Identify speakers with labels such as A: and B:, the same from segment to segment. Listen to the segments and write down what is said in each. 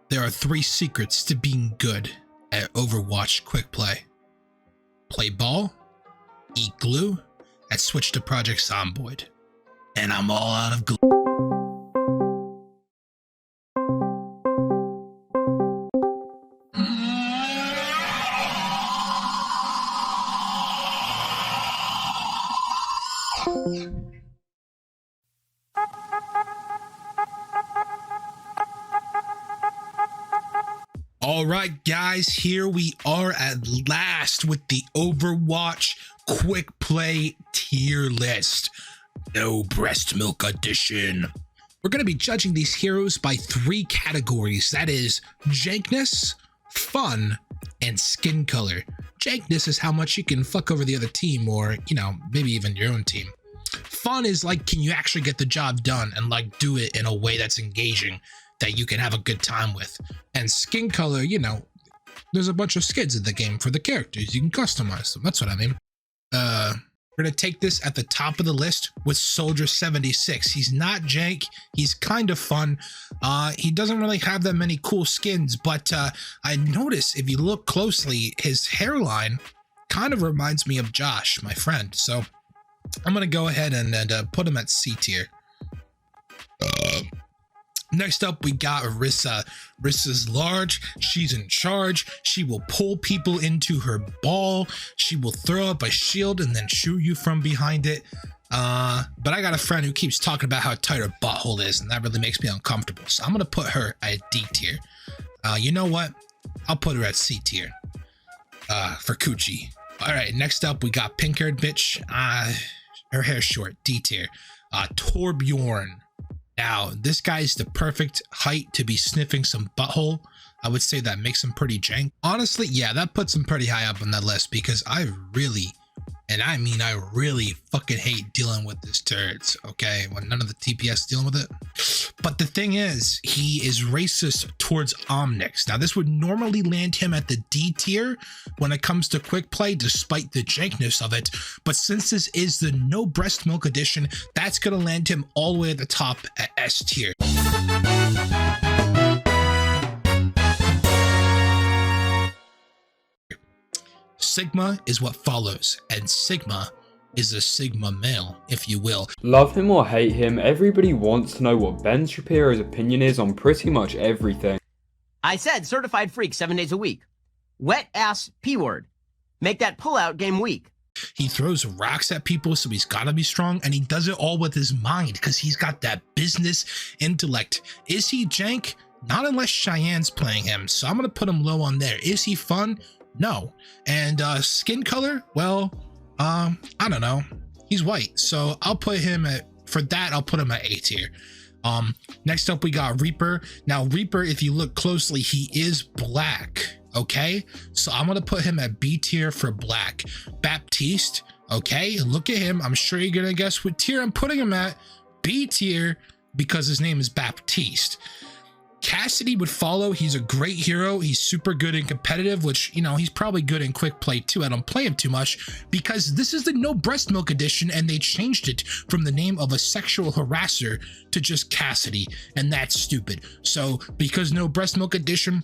A: There are 3 secrets to being good at Overwatch Quickplay. Play ball, eat glue, and switch to Project Zomboid. And I'm all out of glue. All right, guys, here we are at last with the Overwatch Quick Play tier list. No Breastmilk edition. We're going to be judging these heroes by 3 categories. That is jankness, fun, and skin color. Jankness is how much you can fuck over the other team, or, you know, maybe even your own team. Fun is like, can you actually get the job done and like do it in a way that's engaging, that you can have a good time with. And skin color, you know, there's a bunch of skins in the game for the characters. You can customize them. That's what I mean. We're gonna take this at the top of the list with Soldier 76. He's not jank. He's kind of fun. He doesn't really have that many cool skins, but I notice if you look closely, his hairline kind of reminds me of Josh, my friend. So I'm gonna go ahead and put him at C tier. Next up, we got Orisa. Orisa's large. She's in charge. She will pull people into her ball. She will throw up a shield and then shoot you from behind it. But I got a friend who keeps talking about how tight her butthole is, and that really makes me uncomfortable. So I'm gonna put her at D tier. You know what? I'll put her at C tier. For Coochie. All right, next up, we got pink-haired bitch. Her hair's short. D tier. Torbjorn. Now, this guy's the perfect height to be sniffing some butthole. I would say that makes him pretty jank. Honestly, yeah, that puts him pretty high up on that list because I really, and I mean I really fucking hate dealing with this turds, okay? When none of the TPS is dealing with it. But the thing is, he is racist towards Omnics. Now, this would normally land him at the D tier when it comes to quick play, despite the jankness of it. But since this is the no breast milk edition, that's gonna land him all the way at the top at S tier. Sigma is what follows, and Sigma is a Sigma male, if you will.
B: Love him or hate him, everybody wants to know what Ben Shapiro's opinion is on pretty much everything.
C: I said certified freak 7 days a week. Wet ass P-word. Make that pullout game weak.
A: He throws rocks at people, so he's gotta be strong, and he does it all with his mind because he's got that business intellect. Is he jank? Not unless Cheyenne's playing him, so I'm gonna put him low on there. Is he fun? No. And skin color? Well, I don't know. He's white, so I'll put him at, for that, I'll put him at A tier. Next up, we got Reaper. Now, Reaper, if you look closely, he is black, okay? So I'm gonna put him at B tier for black. Baptiste, okay? Look at him. I'm sure you're gonna guess what tier I'm putting him at. B tier, because his name is Baptiste. Cassidy would follow. He's a great hero. He's super good and competitive, which, you know, he's probably good in quick play too. I don't play him too much because this is the no breast milk edition and they changed it from the name of a sexual harasser to just Cassidy, and that's stupid. So because no breast milk edition,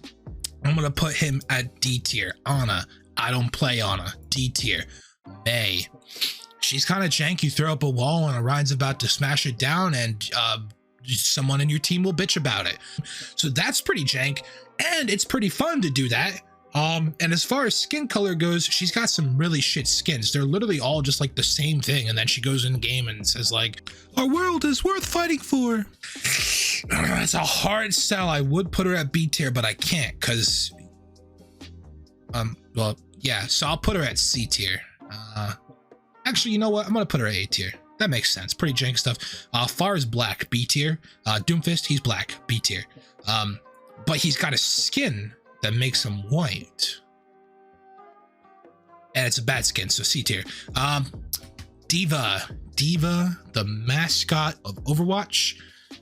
A: I'm gonna put him at D tier. Ana, I don't play Ana. D tier. May, she's kind of jank. You throw up a wall and Orion's about to smash it down, and someone in your team will bitch about it. So that's pretty jank, and it's pretty fun to do that. And as far as skin color goes, she's got some really shit skins. They're literally all just like the same thing, and then she goes in game and says like, our world is worth fighting for. It's a hard sell. I would put her at B tier, but I can't because well, yeah, so I'll put her at C tier. Actually, you know what, I'm gonna put her at A tier. That makes sense. Pretty jank stuff. Far is black, B tier. Doomfist, he's black, B tier. But he's got a skin that makes him white. And it's a bad skin, so C tier. Diva, the mascot of Overwatch.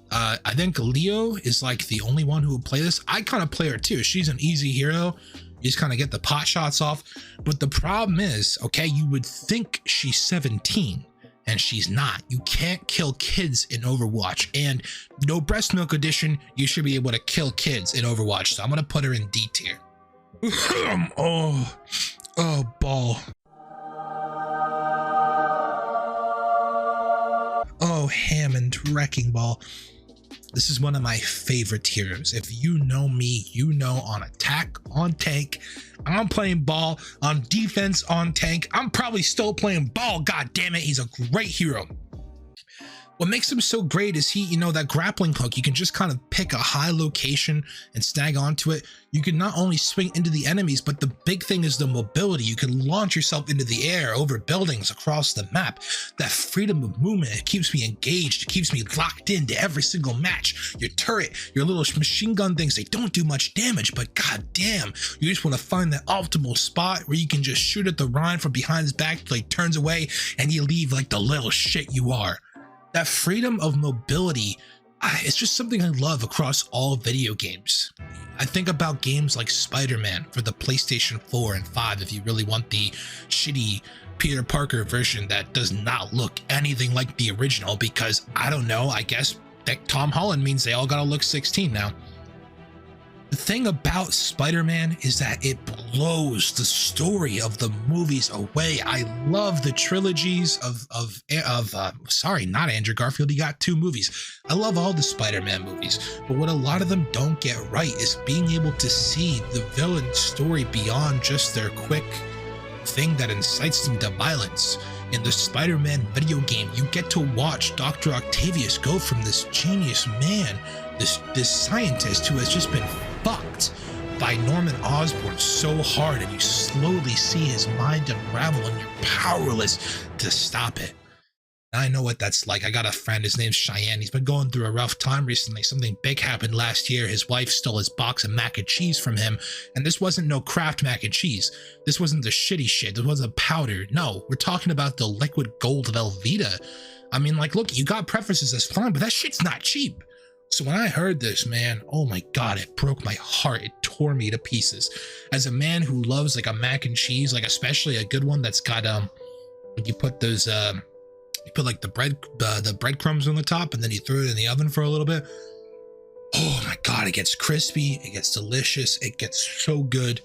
A: I think Leo is like the only one who will play this. I kind of play her too. She's an easy hero. You just kind of get the pot shots off. But the problem is, okay, you would think she's 17. and she's not. You can't kill kids in Overwatch, and no Breastmilk edition, you should be able to kill kids in Overwatch. So I'm gonna put her in D tier. Oh, ball. Oh, Hammond Wrecking Ball. This is one of my favorite heroes. If you know me, you know on attack, on tank, I'm playing ball. On defense, on tank, I'm probably still playing ball. God damn it, he's a great hero. What makes him so great is he, that grappling hook, you can just kind of pick a high location and snag onto it. You can not only swing into the enemies, but the big thing is the mobility. You can launch yourself into the air, over buildings, across the map. That freedom of movement, it keeps me engaged. It keeps me locked into every single match. Your turret, your little machine gun things, they don't do much damage, but god damn, you just want to find that optimal spot where you can just shoot at the Ryan from behind his back till he turns away and you leave like the little shit you are. That freedom of mobility, it's just something I love across all video games. I think about games like Spider-Man for the PlayStation 4 and 5 if you really want the shitty Peter Parker version that does not look anything like the original, because I don't know, I guess that Tom Holland means they all gotta look 16 now. The thing about Spider-Man is that it blows the story of the movies away. I love the trilogies sorry, not Andrew Garfield. He got 2 movies. I love all the Spider-Man movies, but what a lot of them don't get right is being able to see the villain's story beyond just their quick thing that incites them to violence. In the Spider-Man video game, you get to watch Dr. Octavius go from this genius man, this scientist who has just been fucked by Norman Osborn so hard, and you slowly see his mind unravel and you're powerless to stop it. And I know what that's like. I got a friend, his name's Cheyenne. He's been going through a rough time recently. Something big happened last year. His wife stole his box of mac and cheese from him, and this wasn't no Kraft mac and cheese. This wasn't the shitty shit. This wasn't powder. No, we're talking about the liquid gold Velveeta. I mean, like, look, you got preferences, that's fine, but that shit's not cheap. So when I heard this, man, oh my god, it broke my heart. It tore me to pieces. As a man who loves like a mac and cheese, like especially a good one that's got you put those you put like the breadcrumbs on the top and then you throw it in the oven for a little bit. Oh my god, it gets crispy, it gets delicious, it gets so good.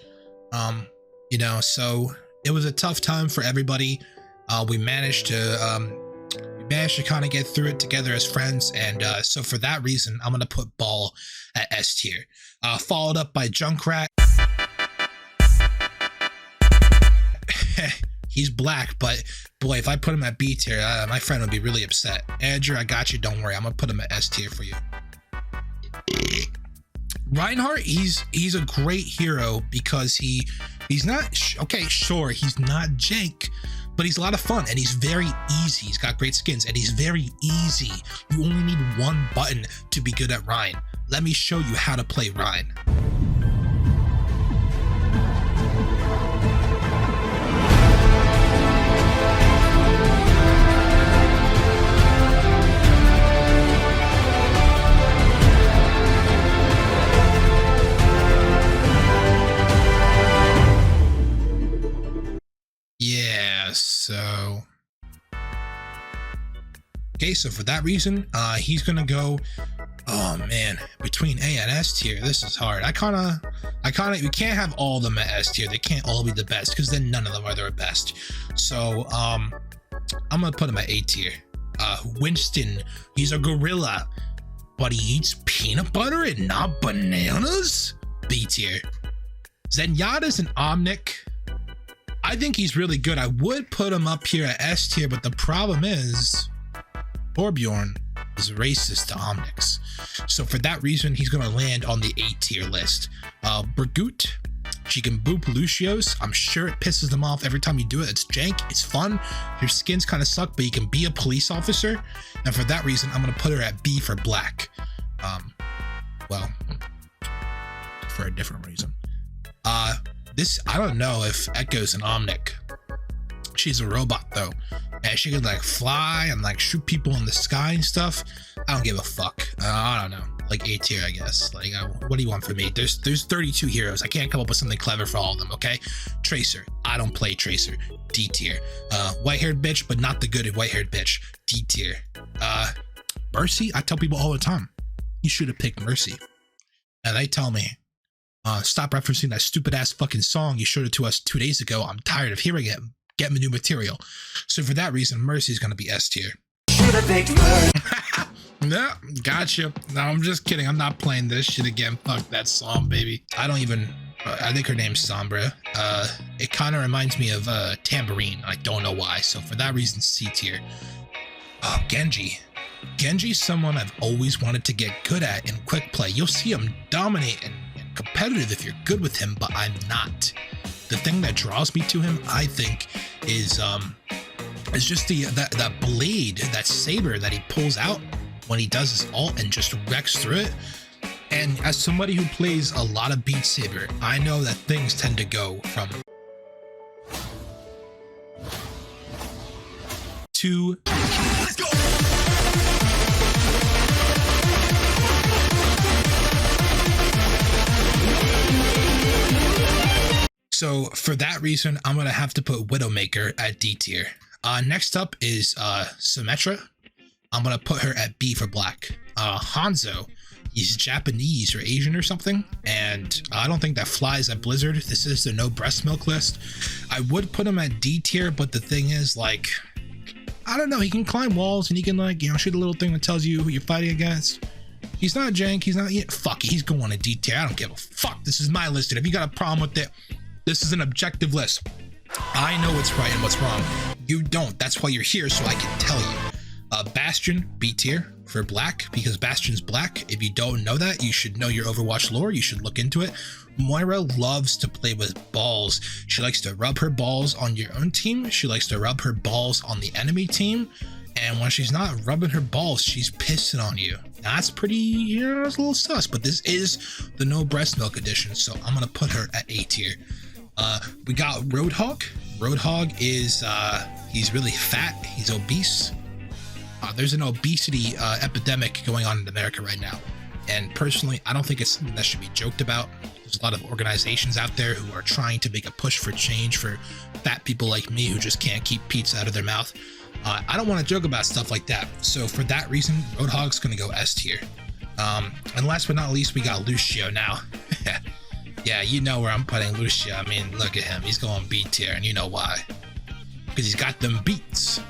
A: So it was a tough time for everybody. We managed to kind of get through it together as friends, and so for that reason I'm gonna put Ball at S tier, followed up by Junkrat. He's black, but boy, if I put him at B tier, my friend would be really upset. Andrew, I got you, don't worry, I'm gonna put him at S tier for you. Reinhardt, he's a great hero because he's not okay, sure, he's not jank, but he's a lot of fun and he's very easy. He's got great skins and he's very easy. You only need one button to be good at Ryan. Let me show you how to play Ryan. So for that reason, he's gonna go, oh man, between A and S tier. This is hard. We can't have all of them at S tier. They can't all be the best because then none of them are their best. So I'm gonna put him at A tier. Winston, he's a gorilla, but he eats peanut butter and not bananas. B tier. Zenyatta's an Omnic. I think he's really good. I would put him up here at S tier, but the problem is Torbjorn is racist to Omnics. So for that reason, he's gonna land on the A tier list. Bergut, she can boop Lucios. I'm sure it pisses them off every time you do it. It's jank, it's fun. Your skins kind of suck, but you can be a police officer. And for that reason, I'm gonna put her at B for black. Well, for a different reason. I don't know if Echo's an Omnic. She's a robot though, and she can like fly and like shoot people in the sky and stuff. I don't give a fuck. I don't know. like A tier, I guess. Like, what do you want from me? There's 32 heroes. I can't come up with something clever for all of them, okay? Tracer, I don't play Tracer. D tier. White-haired bitch, but not the good white-haired bitch. D tier. Mercy, I tell people all the time, you should have picked Mercy. And they tell me, stop referencing that stupid ass fucking song you showed it to us 2 days ago. I'm tired of hearing it. Get me new material. So for that reason, Mercy is gonna be S tier. Should have picked Mercy. No, gotcha. No, I'm just kidding. I'm not playing this shit again. Fuck that song, baby. I don't even. I think her name's Sombra. It kind of reminds me of Tambourine. I don't know why. So for that reason, C tier. Oh, Genji. Genji's someone I've always wanted to get good at in Quickplay. You'll see him dominate and competitive if you're good with him, but I'm not. The thing that draws me to him, I think, is just that blade, that saber that he pulls out when he does his ult and just wrecks through it. And as somebody who plays a lot of Beat Saber, I know that things tend to go from 2. Let's go. So for that reason, I'm gonna have to put Widowmaker at D tier. Next up is Symmetra. I'm gonna put her at B for black. Hanzo, he's Japanese or Asian or something, and I don't think that flies at Blizzard. This is the no Breastmilk list. I would put him at D tier, but the thing is, like, I don't know, he can climb walls and he can, like, you know, shoot a little thing that tells you who you're fighting against. He's not jank, he's not, fuck it, he's going to D tier. I don't give a fuck. This is my list, and if you got a problem with it, this is an objective list. I know what's right and what's wrong. You don't. That's why you're here, so I can tell you. Bastion, B tier for black, because Bastion's black. If you don't know that, you should know your Overwatch lore. You should look into it. Moira loves to play with balls. She likes to rub her balls on your own team. She likes to rub her balls on the enemy team. And when she's not rubbing her balls, she's pissing on you. That's pretty, you know, it's a little sus, but this is the no Breastmilk edition, so I'm going to put her at A tier. We got Roadhog. Roadhog is, he's really fat. He's obese. There's an obesity epidemic going on in America right now. And personally, I don't think it's something that should be joked about. There's a lot of organizations out there who are trying to make a push for change for fat people like me who just can't keep pizza out of their mouth. I don't want to joke about stuff like that. So for that reason, Roadhog's going to go S tier. And last but not least, we got Lucio now. Yeah, you know where I'm putting Lucio. I mean, look at him. He's going B tier, and you know why. Because he's got them beats.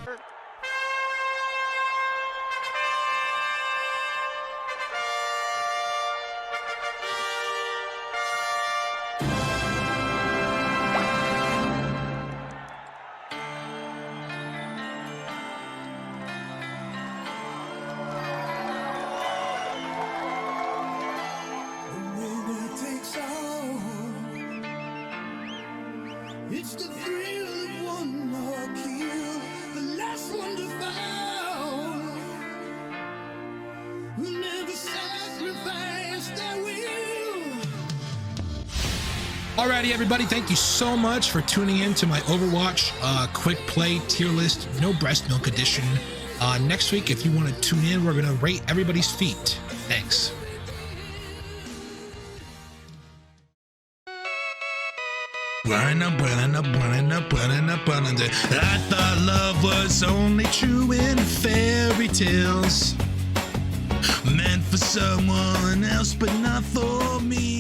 D: It's the thrill of one more kill, the last one to fall. Who never sacrifice their will.
A: Alrighty, everybody, thank you so much for tuning in to my Overwatch quick play tier list, no Breastmilk edition. Next week, if you want to tune in, we're going to rate everybody's feet. Thanks. I thought love was only true in fairy tales, meant for someone else but not for me.